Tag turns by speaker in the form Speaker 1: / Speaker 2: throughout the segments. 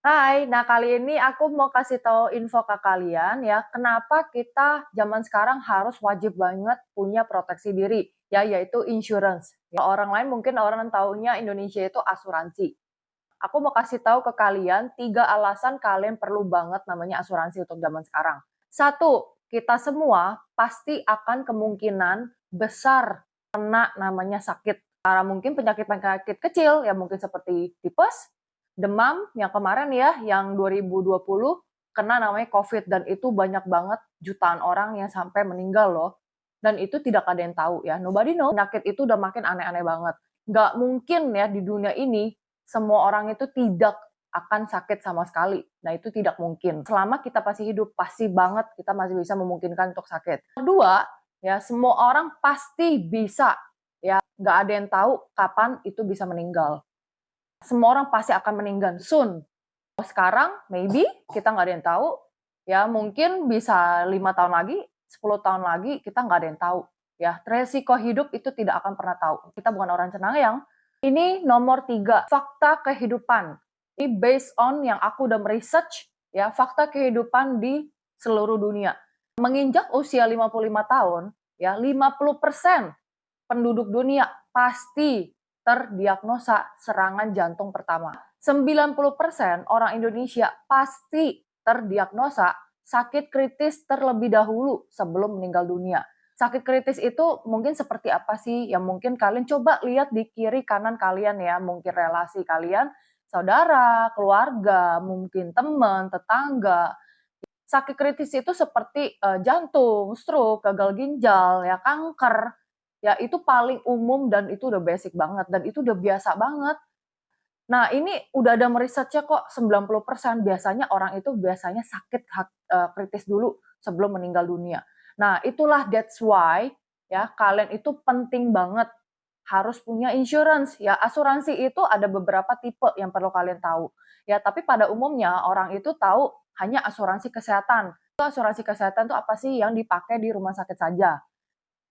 Speaker 1: Hai, nah kali ini aku mau kasih tahu info ke kalian ya, kenapa kita zaman sekarang harus wajib banget punya proteksi diri, ya yaitu insurance. Ya, orang lain mungkin orang taunya Indonesia itu asuransi. Aku mau kasih tahu ke kalian 3 alasan kalian perlu banget namanya asuransi untuk zaman sekarang. Satu, kita semua pasti akan kemungkinan besar kena namanya sakit. Karena mungkin penyakit-penyakit kecil ya mungkin seperti tipes, demam yang kemarin ya yang 2020 kena namanya COVID dan itu banyak banget jutaan orang yang sampai meninggal loh. Dan itu tidak ada yang tahu ya. Nobody know. Penyakit itu udah makin aneh-aneh banget. Nggak mungkin ya di dunia ini semua orang itu tidak akan sakit sama sekali. Nah, itu tidak mungkin. Selama kita masih hidup, pasti banget kita masih bisa memungkinkan untuk sakit. Kedua, ya semua orang pasti bisa, ya nggak ada yang tahu kapan itu bisa meninggal. Semua orang pasti akan meninggal soon. Sekarang, maybe kita nggak ada yang tahu, ya mungkin bisa 5 tahun lagi, 10 tahun lagi, kita nggak ada yang tahu. Ya, resiko hidup itu tidak akan pernah tahu. Kita bukan orang cenayang. Ini nomor 3, fakta kehidupan. Ini based on yang aku udah meresearch, ya, fakta kehidupan di seluruh dunia. Menginjak usia 55 tahun, ya 50% penduduk dunia pasti terdiagnosa serangan jantung pertama. 90% orang Indonesia pasti terdiagnosa sakit kritis terlebih dahulu sebelum meninggal dunia. Sakit kritis itu mungkin seperti apa sih? Yang mungkin kalian coba lihat di kiri kanan kalian ya, mungkin relasi kalian, saudara, keluarga, mungkin teman, tetangga. Sakit kritis itu seperti jantung, stroke, gagal ginjal, ya kanker, ya itu paling umum dan itu udah basic banget dan itu udah biasa banget. Nah, ini udah ada merisetnya kok 90% biasanya orang itu biasanya sakit kritis dulu sebelum meninggal dunia. Nah, itulah that's why ya kalian itu penting banget harus punya insurance ya. Asuransi itu ada beberapa tipe yang perlu kalian tahu. Ya, tapi pada umumnya orang itu tahu hanya asuransi kesehatan. Itu asuransi kesehatan itu apa sih yang dipakai di rumah sakit saja.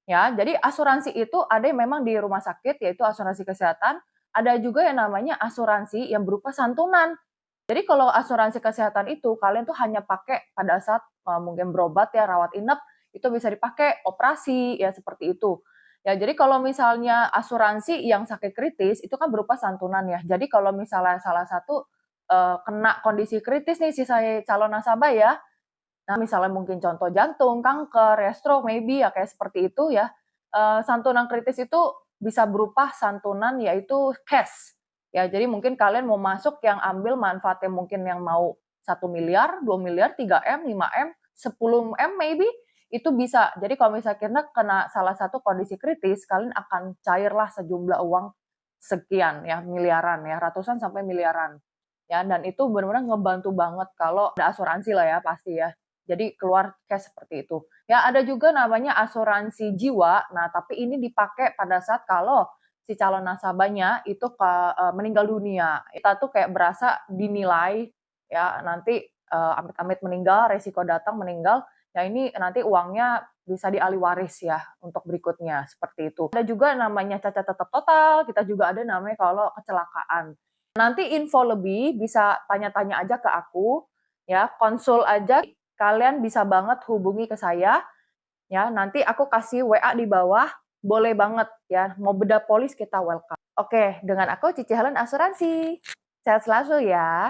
Speaker 1: Ya, jadi asuransi itu ada yang memang di rumah sakit, yaitu asuransi kesehatan, ada juga yang namanya asuransi yang berupa santunan. Jadi kalau asuransi kesehatan itu kalian tuh hanya pakai pada saat mungkin berobat ya, rawat inap, itu bisa dipakai operasi ya seperti itu. Ya, jadi kalau misalnya asuransi yang sakit kritis itu kan berupa santunan ya. Jadi kalau misalnya salah satu kena kondisi kritis nih si saya calon nasabah ya, nah, misalnya mungkin contoh jantung, kanker, ya stroke maybe ya kayak seperti itu ya. Santunan kritis itu bisa berupa santunan yaitu cash. Ya, jadi mungkin kalian mau masuk yang ambil manfaatnya mungkin yang mau 1 miliar, 2 miliar, 3 M, 5 M, 10 M maybe itu bisa. Jadi kalau misalnya kena salah satu kondisi kritis, kalian akan cairlah sejumlah uang sekian ya, miliaran ya, ratusan sampai miliaran. Ya, dan itu benar-benar ngebantu banget kalau ada asuransi lah ya pasti ya. Jadi keluar cash seperti itu. Ya ada juga namanya asuransi jiwa, nah tapi ini dipakai pada saat kalau si calon nasabahnya itu meninggal dunia. Kita tuh kayak berasa dinilai ya nanti, amit-amit meninggal, resiko datang meninggal, ya ini nanti uangnya bisa dialih waris ya untuk berikutnya, seperti itu. Ada juga namanya cacat tetap total, kita juga ada namanya kalau kecelakaan. Nanti info lebih bisa tanya-tanya aja ke aku, ya konsul aja. Kalian bisa banget hubungi ke saya, ya nanti aku kasih WA di bawah, boleh banget ya, mau bedah polis kita welcome. Oke, dengan aku Cici Helen Asuransi. Sehat selalu ya.